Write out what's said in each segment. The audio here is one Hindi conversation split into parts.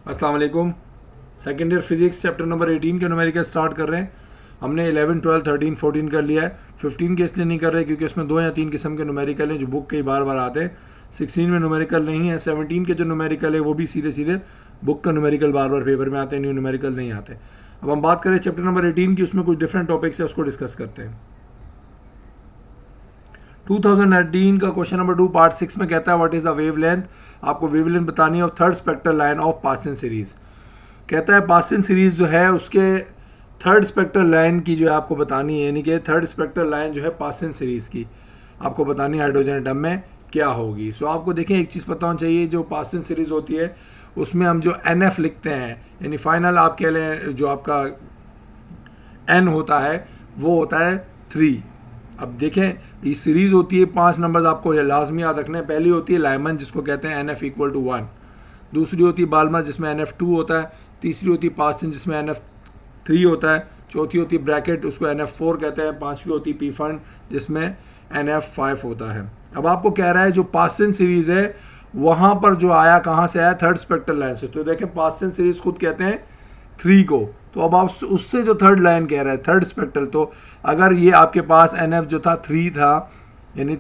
अस्सलाम वालेकुम। Second year physics chapter number 18 के न्यूमेरिकल स्टार्ट कर रहे हैं। हमने 11, 12, 13, 14 कर लिया है। 15 के इसलिए नहीं कर रहे क्योंकि उसमें 2 या 3 किस्म के न्यूमेरिकल हैं जो बुक के बार बार आते हैं। 16 में न्यूमेरिकल नहीं है। 17 के जो न्यूमेरिकल है वो भी सीधे सीधे बुक का न्यूमेरिकल बार बार पेपर में आते हैं, न्यू न्यूमेरिकल नहीं आते। अब हम बात करें चैप्टर नंबर 18 की, उसमें कुछ डिफरेंट टॉपिक्स है, उसको डिस्कस करते हैं। 2018 का क्वेश्चन नंबर 2 पार्ट 6 में कहता है व्हाट इज द वेवलेंथ। आपको वेवलेंथ बतानी है of third spectral line of Paschen series. कहता है पास्टन सीरीज जो है उसके थर्ड स्पेक्ट्रल लाइन की जो है आपको बतानी है, यानी कि थर्ड स्पेक्ट्रल लाइन जो है पास्टन सीरीज की आपको बतानी है हाइड्रोजन एटम में क्या होगी। सो आपको देखें एक चीज़ पता होनी चाहिए, जो पास्टन सीरीज होती है उसमें हम जो NF लिखते हैं, यानी फाइनल आप कह लें जो आपका N होता है वो होता है 3। अब देखें ये सीरीज होती है 5 नंबर्स आपको लाजमी याद रखने हैं। पहली होती है लाइमन जिसको कहते हैं NF इक्वल टू 1, दूसरी होती है बाल्मर जिसमें NF2 होता है, तीसरी होती है पास्टन जिसमें NF3 होता है, चौथी होती है ब्रैकेट उसको NF4 कहते हैं, पांचवी होती है पीफंड जिसमें NF5 होता है। अब आपको कह रहा है जो पास्टन सीरीज है वहां पर जो आया कहाँ से आया, थर्ड स्पेक्ट्रल लाइन से। तो देखें पास्टन सीरीज खुद कहते हैं 3 को, तो अब आप उससे जो थर्ड लाइन कह रहे हैं थर्ड स्पेक्ट्रल, तो अगर ये आपके पास NF जो था 3 था, यानी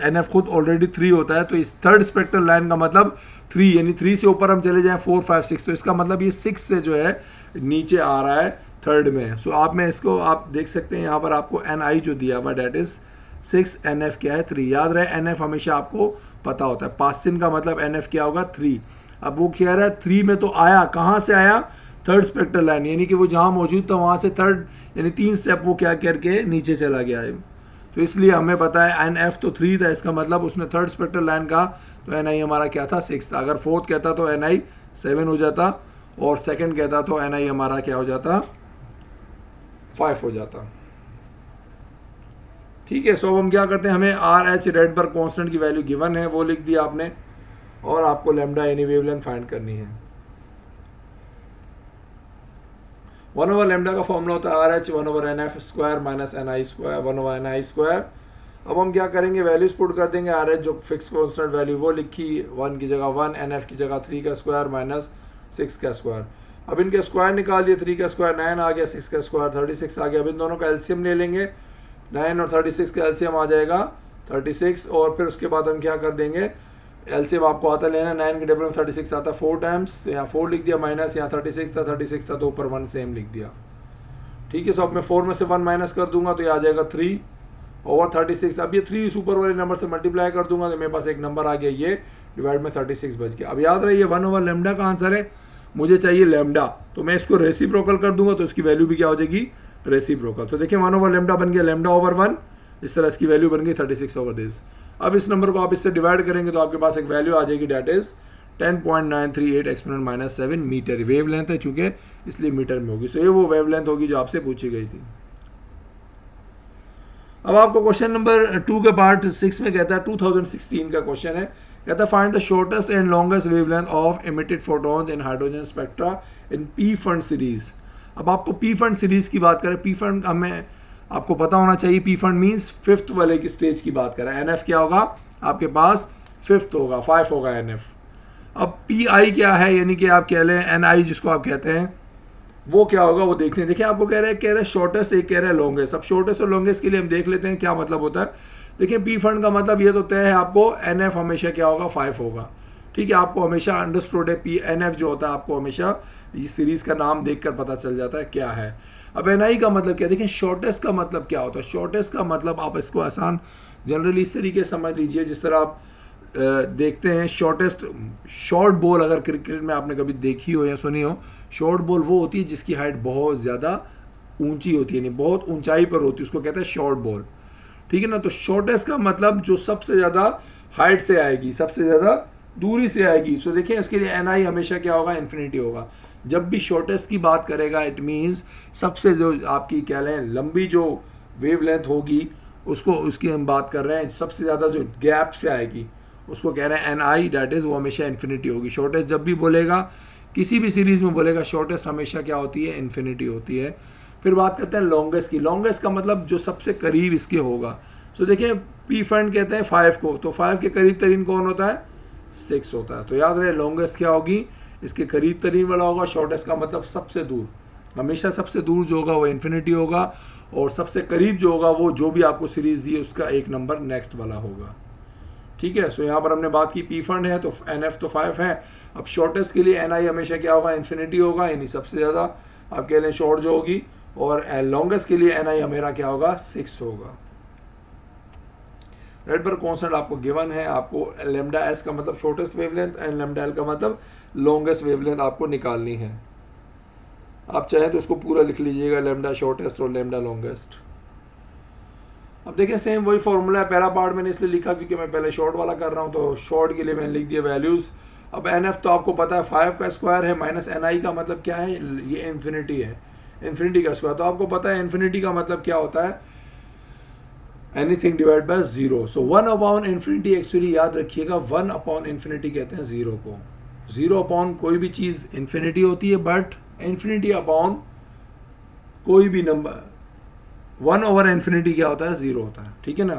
NF खुद ऑलरेडी 3 होता है, तो इस थर्ड स्पेक्ट्रल लाइन का मतलब 3, यानी 3 से ऊपर हम चले जाएं 4, 5, 6, तो इसका मतलब ये 6 से जो है नीचे आ रहा है थर्ड में। सो आप में इसको आप देख सकते हैं यहाँ पर आपको NI जो दिया हुआ डेट इज 6, NF क्या है 3। याद रहे NF हमेशा आपको पता होता है। पास्टन का मतलब NF क्या होगा 3। अब वो कह रहा है 3 में तो आया, कहाँ से आया, थर्ड स्पेक्ट्रल लाइन, यानी कि वो जहाँ मौजूद था वहाँ से थर्ड यानी 3 स्टेप वो क्या करके नीचे चला गया है। तो इसलिए हमें पता है NF तो 3 था, इसका मतलब उसने थर्ड स्पेक्ट्रल लाइन का, तो NI हमारा क्या था 6 था। अगर फोर्थ कहता तो NI 7 हो जाता, और सेकंड कहता तो NI हमारा क्या हो जाता 5 हो जाता। ठीक है। सो अब हम क्या करते हैं, हमें RH रेडबर्ग कांस्टेंट की वैल्यू गिवन है, वो लिख दिया आपने, और आपको लैम्डा यानी वेवलेंथ फाइंड करनी है। 1/लैम्डा का फॉर्मूला होता है RH 1/NF square minus NI square 1/NI square. अब हम क्या करेंगे, वैल्यूज पुट कर देंगे। RH जो फिक्स कांस्टेंट वैल्यू वो लिखी 1 की जगह 1, NF की जगह 3 का स्क्वायर माइनस 6 का स्क्वायर। अब इनके स्क्वायर निकाल दिए, 3 का स्क्वायर 9 आ गया, 6 का स्क्वायर 36 आ गया। अब इन दोनों का एलसीएम ले लेंगे, 9 और 36 का एलसीएम आ जाएगा 36, और फिर उसके बाद हम क्या कर देंगे, एलसीएम आपको आता लेना, 9 के टेबल में 36 आता 4 टाइम्स, तो यहाँ 4 लिख दिया माइनस, यहाँ 36 था तो ऊपर 1 सेम लिख दिया। ठीक है। सो अब मैं 4 में से 1 माइनस कर दूंगा तो ये आ जाएगा 3 ओवर 36। अब ये 3 इस ऊपर वाले नंबर से मल्टीप्लाई कर दूंगा तो मेरे पास एक नंबर आ गया, ये डिवाइड में 36 बच गया। अब याद रहे ये 1/लैम्डा का आंसर है, मुझे चाहिए लैम्डा, तो मैं इसको रेसिप्रोकल कर दूंगा तो इसकी वैल्यू भी क्या हो जाएगी रेसिप्रोकल। तो देखिए 1/लैम्डा बन गया लैम्डा ओवर 1, इस तरह इसकी वैल्यू बन गई 36 ओवर दिस। अब इस नंबर को आप इससे डिवाइड करेंगे तो आपके पास एक वैल्यू आ जाएगी, that is 10.938 exponent minus 7 metre. Wavelength है चूंकि इसलिए मीटर में होगी। सो ये वो वेवलेंथ होगी जो आपसे पूछी गई थी। अब आपको क्वेश्चन नंबर 2 के पार्ट 6 में कहता है 2016 का क्वेश्चन है, कहता है find the shortest and longest wavelength of emitted photons in hydrogen spectra in P fund series. अब आपको पी फंड सीरीज की बात करें, पी फंड हमें आपको पता होना चाहिए, पी फंड मीन्स फिफ्थ वाले की स्टेज की बात करें। NF क्या होगा आपके पास, फिफ्थ होगा, 5 होगा NF। अब PI क्या है, यानी कि आप कह लें NI जिसको आप कहते हैं वो क्या होगा वो देखने। देखिए आपको कह रहे हैं शॉर्टेस्ट, एक कह रहे हैं लॉन्गेस्ट। अब शॉर्टेस्ट और लॉन्गेस्ट के लिए हम देख लेते हैं क्या मतलब होता है। देखिए पी फंड का मतलब ये तो तय है आपको, NF हमेशा क्या होगा 5 होगा। ठीक है, आपको हमेशा अंडरस्टूड है NF जो होता है आपको हमेशा इस सीरीज का नाम देखकर पता चल जाता है क्या है। अब NI का मतलब क्या, देखिए शॉर्टेस्ट का मतलब क्या होता है। शॉर्टेस्ट का मतलब आप इसको आसान जनरली इस तरीके से समझ लीजिए, जिस तरह आप देखते हैं शॉर्टेस्ट, शॉर्ट बॉल अगर क्रिकेट में आपने कभी देखी हो या सुनी हो, शॉर्ट बॉल वो होती है जिसकी हाइट बहुत ज़्यादा ऊंची होती है, यानी बहुत ऊंचाई पर होती है, उसको कहते हैं शॉर्ट बॉल। ठीक है ना। तो शॉर्टेस्ट का मतलब जो सबसे ज़्यादा हाइट से आएगी, सबसे ज़्यादा दूरी से आएगी। सो देखिए इसके लिए NI हमेशा क्या होगा, इन्फिनिटी होगा। जब भी शॉर्टेस्ट की बात करेगा इट मीन्स सबसे जो आपकी क्या लें लंबी जो वेवलेंथ होगी उसको, उसकी हम बात कर रहे हैं, सबसे ज़्यादा जो गैप से आएगी उसको कह रहे हैं NI, डेट इज़ वो हमेशा इन्फिनिटी होगी। शॉर्टेस्ट जब भी बोलेगा किसी भी सीरीज में बोलेगा शॉर्टेस्ट हमेशा क्या होती है, इन्फिनिटी होती है। फिर बात करते हैं लॉन्गेस्ट की। लॉन्गेस्ट का मतलब जो सबसे करीब इसके होगा। सो देखिए पी फंड कहते हैं 5 को, तो 5 के करीब तरीन कौन होता है, 6 होता है। तो याद रहे लॉन्गेस्ट क्या होगी, इसके करीब तरीन वाला होगा, शॉर्टेस्ट का मतलब सबसे दूर, हमेशा सबसे दूर जो होगा वो इन्फिनिटी होगा, और सबसे करीब जो होगा वो जो भी आपको सीरीज दी है उसका एक नंबर नेक्स्ट वाला होगा। ठीक है, सो यहाँ पर हमने बात की पी फंड है तो NF तो 5 है। अब शॉर्टेस्ट के लिए NI हमेशा क्या होगा, इन्फिनिटी होगा, यानी सबसे ज़्यादा आप कह लें शॉर्ट जो होगी, और लॉन्गेस्ट के लिए NI मेरा क्या होगा, 6 होगा। रेड पर कॉन्स्टेंट आपको गिवन है, आपको लेमडा एस का मतलब shortest wavelength and lambda L का मतलब लॉन्गेस्ट वेवलेंथ आपको निकालनी है। आप चाहें तो इसको पूरा लिख लीजिएगा, लेमडा शॉर्टेस्ट और लेमडा लॉन्गेस्ट। अब देखें सेम वही फॉर्मूला है, पहला पार्ट मैंने इसलिए लिखा क्योंकि मैं पहले शॉर्ट वाला कर रहा हूँ, तो शॉर्ट के लिए मैंने लिख दिया वैल्यूज़। अब NF तो आपको पता है 5 का स्क्वायर है, माइनस NI का मतलब क्या है, ये इन्फिनिटी है, इन्फिनिटी का स्क्वायर, तो आपको पता है इन्फिनिटी का मतलब क्या होता है, anything divide by 0। So 1 upon infinity, actually याद रखिएगा 1 अपॉन इन्फिनिटी कहते हैं 0 को। 0 अपॉन कोई भी चीज़ इन्फिनिटी होती है, बट इन्फिनिटी अपॉन कोई भी नंबर 1 ओवर इन्फिनिटी क्या होता है, 0 होता है। ठीक है ना,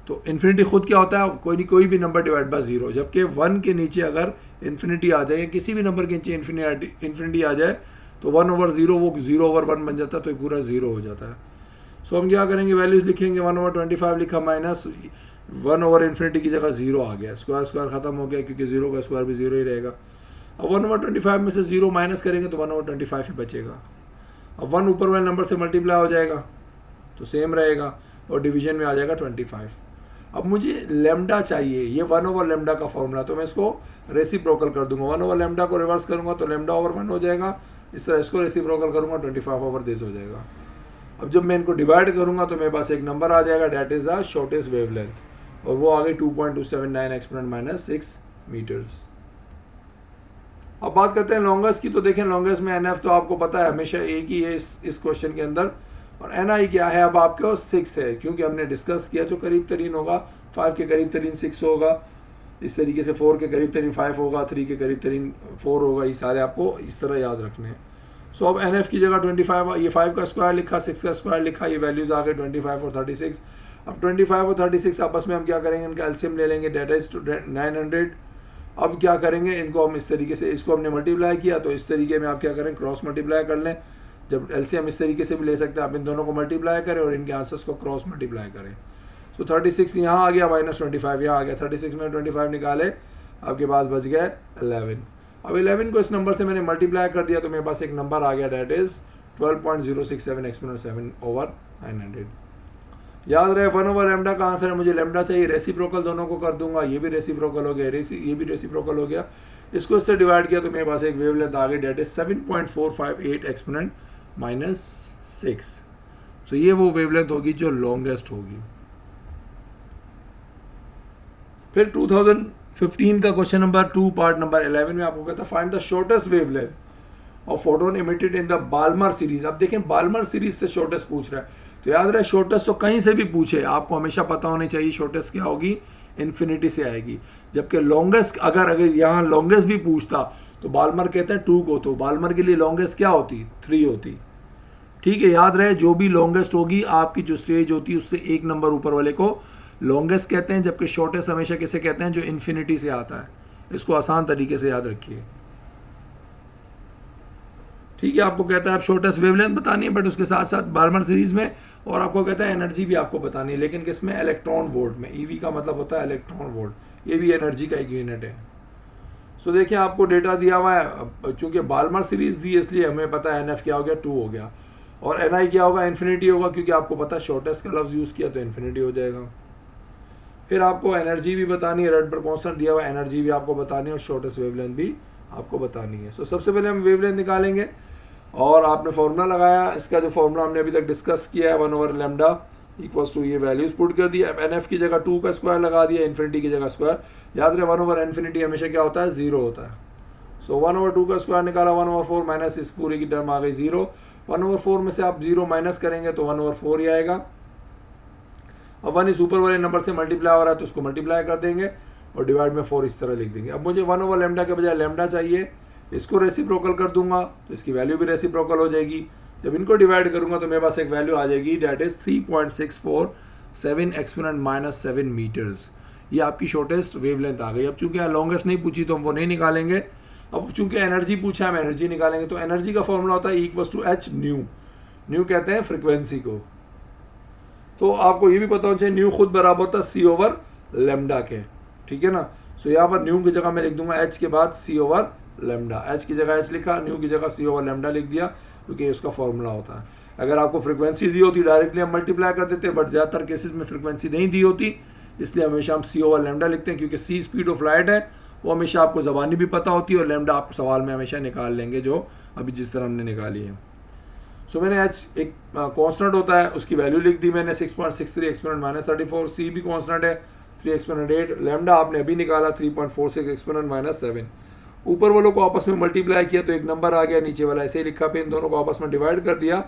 तो इन्फिनिटी खुद क्या होता है, कोई भी नंबर डिवाइड बाय 0, जबकि 1 के नीचे अगर इन्फिनिटी आ जाए, किसी भी नंबर के नीचे इन्फिनिटी आ जाए तो 1 ओवर 0 वो 0 ओवर 1 बन जाता है, तो ये पूरा 0 हो जाता है। सो हम क्या करेंगे, वैल्यूज लिखेंगे, 1 ओवर 25 लिखा, माइनस 1 ओवर इन्फिनिटी की जगह 0 आ गया, स्क्वायर स्क्वायर खत्म हो गया क्योंकि 0 का स्क्वायर भी 0 ही रहेगा। अब 1 ओवर 25 में से 0 माइनस करेंगे तो 1 ओवर 25 ही बचेगा। अब 1 ऊपर वाले नंबर से मल्टीप्लाई हो जाएगा तो सेम रहेगा, और डिवीजन में आ जाएगा 25। अब मुझे लेमडा चाहिए, ये 1 ओवर लेमडा का फॉर्मूला, तो मैं इसको रेसिप्रोकल कर दूंगा, 1 ओवर लेमडा को रिवर्स करूंगा तो लेमडा ओवर 1 हो जाएगा, इस तरह इसको रेसिप्रोकल करूंगा 25 ओवर दिस हो जाएगा। अब जब मैं इनको डिवाइड करूंगा तो मेरे पास एक नंबर आ जाएगा, that is the shortest wavelength, और वो आ गई 2.279 एक्सपोनेंट माइनस 6 मीटर्स। अब बात करते हैं लॉन्गेस्ट की, तो देखें लॉन्गेस्ट में NF तो आपको पता है हमेशा एक ही है इस क्वेश्चन के अंदर, और NI क्या है, अब आपके 6 है, क्योंकि हमने डिस्कस किया जो करीब तरीन होगा 5 के करीब तरीन 6 होगा, इस तरीके से 4 के करीब तरीन 5 होगा, 3 के करीब तरीन 4 होगा, ये सारे आपको इस तरह याद रखने हैं। सो अब NF की जगह 25, ये 5 का स्क्वायर लिखा, 6 का स्क्वायर लिखा, ये वैल्यूज आ गए 25 और 36। अब 25 और 36 आपस में हम क्या करेंगे, इनका एलसीएम ले लेंगे, डेट इज 900। अब क्या करेंगे, इनको हम इस तरीके से, इसको हमने मल्टीप्लाई किया तो इस तरीके में आप क्या करें, क्रॉस मल्टीप्लाई कर लें। जब एलसीएम इस तरीके से भी ले सकते हैं, आप इन दोनों को मल्टीप्लाई करें और इनके आंसर्स को क्रॉस मल्टीप्लाई करें। सो 36 यहाँ आ गया, माइनस 25 यहाँ आ गया, 36 में 25 निकाले, आपके पास बच गया 11। अब 11 को इस नंबर से मैंने मल्टीप्लाई कर दिया तो मेरे पास एक नंबर आ गया, डेट इज 12.067 एक्सपोनेंट 7 ओवर 900। याद रहे 1 ओवर लेमडा का आंसर है, मुझे लेमडा चाहिए, रेसिप्रोकल दोनों को कर दूंगा, ये भी रेसिप्रोकल हो गया, ये भी रेसिप्रोकल हो गया, इसको इससे डिवाइड किया तो मेरे पास एक वेवलेंथ आ गई, डेट इज 7.458 एक्सपोनेंट माइनस 6। सो ये वो वेवलेंथ होगी जो लॉन्गेस्ट होगी। फिर 2015 का क्वेश्चन नंबर 2 पार्ट नंबर 11 में आपको कहता है find the shortest wavelength of photon emitted in the Balmer series. अब देखें बाल्मर सीरीज से शॉर्टेस्ट पूछ रहा है, तो याद रहे शॉर्टेस्ट तो कहीं से भी पूछे, आपको हमेशा पता होनी चाहिए शॉर्टेस्ट क्या होगी, इन्फिनिटी से आएगी। जबकि लॉन्गेस्ट अगर यहाँ लॉन्गेस्ट भी पूछता तो बाल्मर कहते हैं 2 को, तो बाल्मर के लिए लॉन्गेस्ट क्या होती, 3 होती। ठीक है, याद रहे जो भी लॉन्गेस्ट होगी आपकी जो स्टेज होती है उससे एक नंबर ऊपर वाले को लॉन्गेस्ट कहते हैं, जबकि शॉर्टेस्ट हमेशा किसे कहते हैं, जो इन्फिनिटी से आता है। इसको आसान तरीके से याद रखिए। ठीक है, आपको कहता है आप शॉर्टेस्ट वेवलेंथ बतानी है, बट उसके साथ साथ बाल्मर सीरीज में, और आपको कहता है एनर्जी भी आपको बतानी है, लेकिन किसमें, इलेक्ट्रॉन वोल्ट में। ईवी का मतलब होता है इलेक्ट्रॉन वोल्ट, ये भी एनर्जी का एक यूनिट है। सो देखिए आपको डेटा दिया हुआ है, चूंकि बाल्मर सीरीज दी इसलिए हमें पता है NF क्या हो गया, 2 हो गया, और NI क्या होगा, इन्फिनिटी होगा, क्योंकि आपको पता है शॉर्टेस्ट का लफ्ज यूज किया तो इन्फिनिटी हो जाएगा। फिर आपको एनर्जी भी बतानी है, रेड पर कॉन्स्टेंट दिया हुआ है, एनर्जी भी आपको बतानी है और शॉर्टेस्ट वेवलेंथ भी आपको बतानी है। सो सबसे पहले हम वेवलेंथ निकालेंगे, और आपने फॉर्मूला लगाया, इसका जो फॉर्मूला हमने अभी तक डिस्कस किया है 1 ओवर लेमडा इक्वल्स टू ये वैल्यूज पुट कर दिया। अब NF की जगह 2 का स्क्वायर लगा दिया, इन्फिनिटी की जगह स्क्वायर। याद रहे 1 ओवर इन्फिनिटी हमेशा क्या होता है, 0 होता है। सो 1 ओवर 2 का स्क्वायर निकाला, 1 ओवर 4 माइनस इस पूरी की टर्म आ गई 0। 1 ओवर 4 में से आप 0 माइनस करेंगे तो 1 ओवर 4 ही आएगा। अब 1 इस ऊपर वाले नंबर से मल्टीप्लाई हो रहा है तो उसको मल्टीप्लाई कर देंगे और डिवाइड में 4 इस तरह लिख देंगे। अब मुझे 1 ओवर लेमडा के बजाय लेमडा चाहिए, इसको रेसिप्रोकल कर दूंगा तो इसकी वैल्यू भी रेसिप्रोकल हो जाएगी। जब इनको डिवाइड करूंगा तो मेरे पास एक वैल्यू आ जाएगी, that is 3.647 exponent minus 7 metres. ये आपकी शॉर्टेस्ट वेवलेंथ आ गई। अब चूंकि यहाँ लॉन्गेस्ट नहीं पूछी तो हम वो नहीं निकालेंगे, अब चूंकि एनर्जी पूछा है, हम एनर्जी निकालेंगे, तो एनर्जी का फॉर्मूला होता है E=H न्यू। न्यू कहते हैं फ्रिक्वेंसी को। तो आपको ये भी पता होना चाहिए न्यू खुद बराबर होता है C/λ के, ठीक है ना। सो यहाँ पर न्यू की जगह मैं लिख दूंगा H के बाद C/λ। H की जगह H लिखा, न्यू की जगह C/λ लिख दिया, क्योंकि उसका फॉर्मूला होता है। अगर आपको फ्रिक्वेंसी दी होती डायरेक्टली हम मल्टीप्लाई कर देते, बट ज़्यादातर केसेस में फ्रिक्वेंसी नहीं दी होती, इसलिए हमेशा हम C/λ लिखते हैं, क्योंकि C स्पीड ऑफ लाइट है, वो हमेशा आपको ज़बानी भी पता होती है, और लैम्डा आप सवाल में हमेशा निकाल लेंगे, जो अभी जिस तरह हमने निकाली है। सो मैंने H एक कांस्टेंट होता है, उसकी वैल्यू लिख दी मैंने 6.63 एक्सपोनेंट -34। C भी कांस्टेंट है 3 एक्सपोनेंट 8। लैम्डा आपने अभी निकाला 3.46 एक्सपोनेंट -7। ऊपर वालों को आपस में मल्टीप्लाई किया तो एक नंबर आ गया, नीचे वाला ऐसे ही लिखा, फिर इन दोनों को आपस में डिवाइड कर दिया,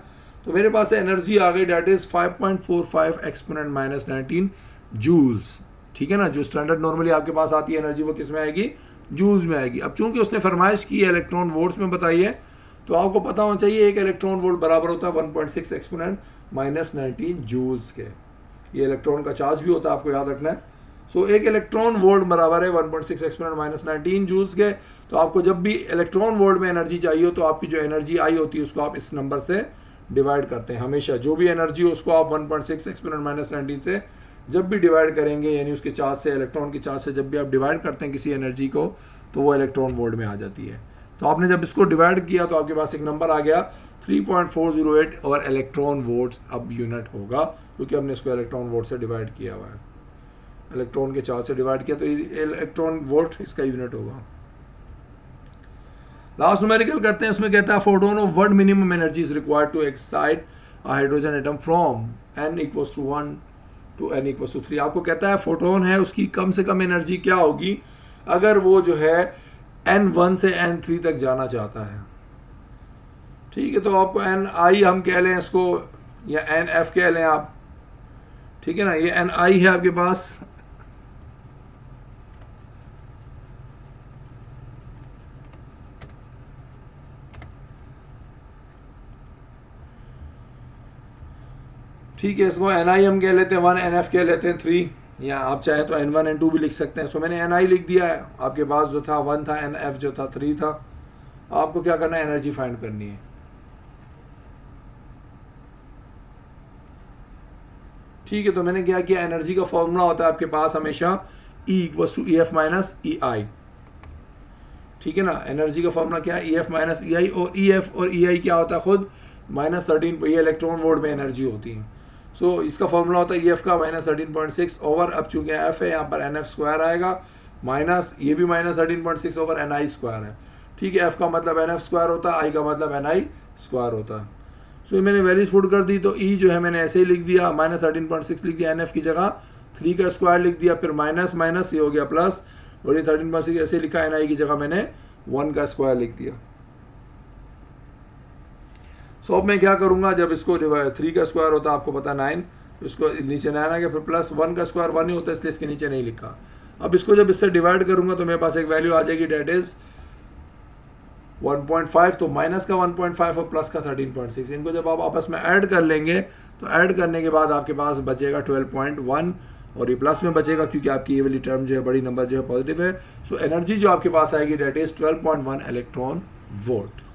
तो मेरे पास एनर्जी आ गई, डेट इज 5.45 एक्सपोनेंट -19 जूल्स, ठीक है ना। जो स्टैंडर्ड नॉर्मली आपके पास आती है एनर्जी, वो किस में आएगी, जूल्स में आएगी। अब चूंकि उसने फरमाइश की है इलेक्ट्रॉन वोल्ट्स में बताई है, तो आपको पता होना चाहिए एक इलेक्ट्रॉन वोल्ट बराबर होता है 1.6 एक्सपोनेंट -19 जूल्स के। ये इलेक्ट्रॉन का चार्ज भी होता है, आपको याद रखना है। सो एक इलेक्ट्रॉन वोल्ट बराबर है 1.6 एक्सपोनेंट -19 जूल्स के। तो आपको जब भी इलेक्ट्रॉन वोल्ट में एनर्जी चाहिए हो, तो आपकी जो एनर्जी आई होती है उसको आप इस नंबर से डिवाइड करते हैं। हमेशा जो भी एनर्जी हो उसको आप 1.6 एक्सपोनेंट -19 से जब भी डिवाइड करेंगे, यानी उसके चार्ज से, इलेक्ट्रॉन के चार्ज से जब भी आप डिवाइड करते हैं किसी एनर्जी को, तो वो इलेक्ट्रॉन वोल्ट में आ जाती है। तो आपने जब इसको डिवाइड किया तो आपके पास एक नंबर आ गया 3.408, और इलेक्ट्रॉन वोल्ट अब यूनिट होगा, क्योंकि हमने इसको इलेक्ट्रॉन वोल्ट से डिवाइड किया हुआ है, इलेक्ट्रॉन के चार्ज से डिवाइड किया, तो इलेक्ट्रॉन वोल्ट इसका यूनिट होगा। लास्ट न्यूमेरिकल करते हैं, उसमें कहता है photon of what minimum energy is required to excite a hydrogen atom from n=1 to n=3। आपको कहता है फोटोन है, उसकी कम से कम एनर्जी क्या होगी अगर वो जो है n1 से n3 तक जाना चाहता है, ठीक है। तो आपको ni हम कह लें इसको, या nf कह लें आप, ठीक है ना। ये ni है आपके पास, ठीक है। इसको ni हम कह लेते हैं 1, nf कह लेते हैं 3, या आप चाहें तो n1 n2 भी लिख सकते हैं। सो मैंने ni लिख दिया है, आपके पास जो था 1 था, nf जो था 3 था। आपको क्या करना है, एनर्जी फाइंड करनी है, ठीक है। तो मैंने क्या किया, एनर्जी का फॉर्मूला होता है आपके पास हमेशा E=EF - EI, ठीक है ना। एनर्जी का फॉर्मूला क्या है, EF - EI, और EF और EI क्या होता है खुद -13, ये इलेक्ट्रॉन वोल्ट में एनर्जी होती है। सो इसका फॉर्मूला होता है EF का -13.6 ओवर, अब चूंकि F है यहाँ पर NF स्क्वायर आएगा, माइनस ये भी -13.6 ओवर NI स्क्वायर है, ठीक है। F का मतलब NF स्क्वायर होता है, I का मतलब NI स्क्वायर होता है। सो ये मैंने वैल्यूज पुट कर दी, तो E जो है मैंने ऐसे ही लिख दिया, -13.6 लिख दिया, NF की जगह 3 का स्क्वायर लिख दिया, फिर माइनस माइनस ये हो गया प्लस, और ये 13.6 ऐसे लिखा, NI की जगह मैंने 1 का स्क्वायर लिख दिया। सो अब मैं क्या करूंगा, जब इसको 3 का स्क्वायर होता है आपको पता 9, तो इसको नीचे 9 आ गया, फिर प्लस 1 का स्क्वायर 1 ही होता है, इसलिए इसके नीचे नहीं लिखा। अब इसको जब इससे डिवाइड करूंगा तो मेरे पास एक वैल्यू आ जाएगी, डेट इज 1.5, तो माइनस का 1.5 और प्लस का 13.6, इनको जब आप आपस में ऐड कर लेंगे तो ऐड करने के बाद आपके पास बचेगा 12.1, और ये प्लस में बचेगा क्योंकि आपकी ये वाली टर्म जो है, बड़ी नंबर जो है पॉजिटिव है। सो एनर्जी जो आपके पास आएगी डेट इज 12.1 इलेक्ट्रॉन वोल्ट।